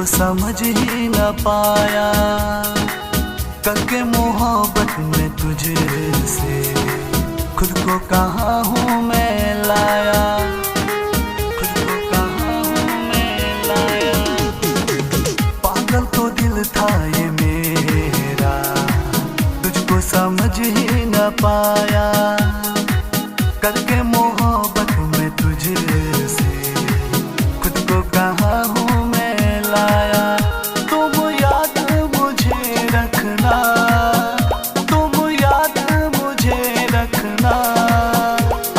समझ ही न पाया, करके मोहब्बत में तुझसे खुद को कहाँ हूँ मैं लाया, खुद को कहाँ हूँ मैं लाया। पागल तो दिल था ये मेरा, तुझको समझ ही न पाया, करके मोहब्बत में तुझसे खुद को कहाँ हूँ मैं लाया। तुम याद मुझे रखना, तुम याद मुझे रखना,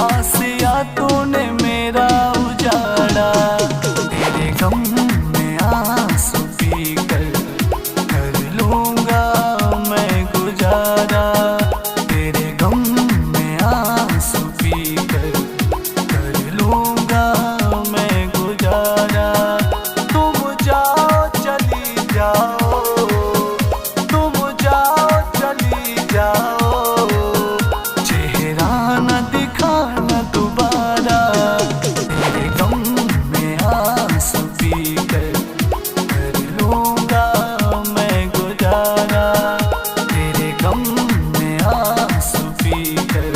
आसिया तूने मेरा उजाड़ा, तेरे गम में आंसू पी कर लूँगा मैं गुजारा, तेरे गम में आंसू पी कर लूँगा मैं गुजारा। तुम जाओ चली जाओ, तुम जाओ चली जाओ, चेहरा न दिखाना दोबारा, तेरे गम में आंसू पी कर लूँगा मैं गुजारा, तेरे गम में आंसू पी कर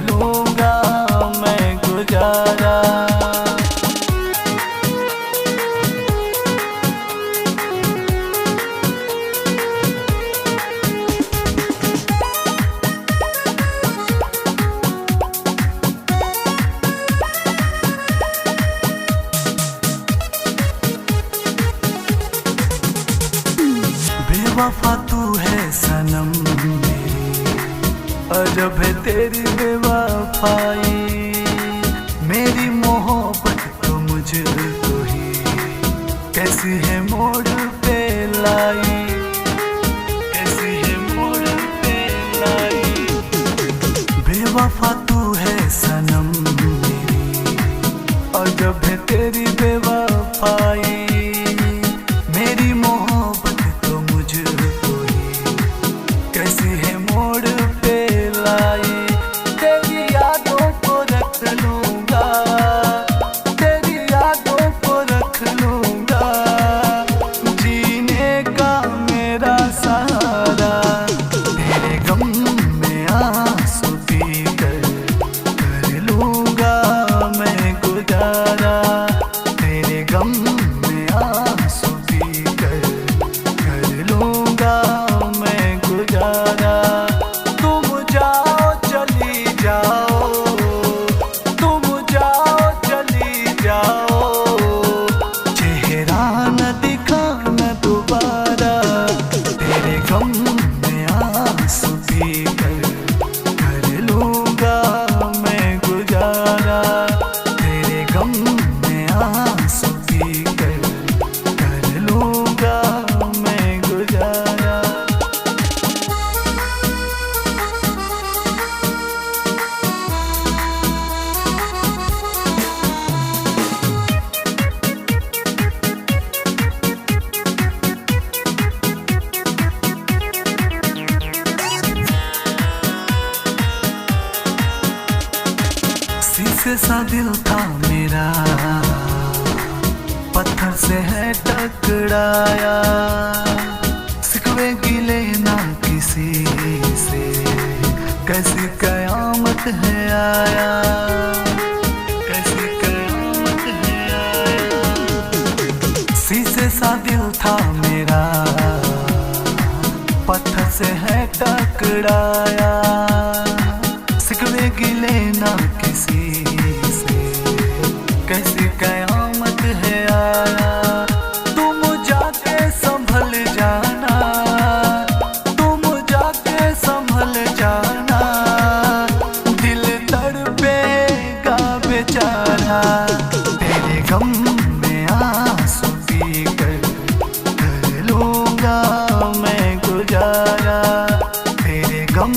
लूँगा मैं गुजारा। बेवफा तू है सनम मेरी, अजब है तेरी बेवफाई, मेरी मोहब्बत तो मुझको ही कैसी है मोड़ पे लाई, कैसी है मोड़ पे लाई। बेवफा तू है सनम मेरी, अजब है तेरी बेवफाई, मेरी मोहब्बत तो मुझको ही कैसी है मोड़ पे लाई। तेरी यादों को रख लूँगा, तेरी यादों को रख लूँगा, जीने का मेरा सहारा, तेरे गम में आंसू पी कर लूँगा मैं गुजारा, तेरे गम में आंसू पी कर लूँगा मैं गुजारा। तुम जाओ चली जाओ, तुम जाओ चली जाओ, चेहरा न दिखाना दोबारा, तेरे गम में आंसू पी कर लूँगा मैं गुजारा, तेरे गम में आंसू पी कर लूँगा मैं गुजारा। शीशे सा दिल था मेरा, पत्थर से है टकराया, सिकवे गिले ना किसी से, कैसी कयामत है आया, कैसी कयामत है आया। शीशे सा दिल था मेरा, पत्थर से है टकराया, सिकवे गिले ना किसी से, कैसी कयामत है आया। तुम जाके संभल जाना, तुम जाके संभल जाना, दिल तड़पेगा बेचारा, तेरे गम में आंसू पी कर लूँगा मैं गुजारा, तेरे गम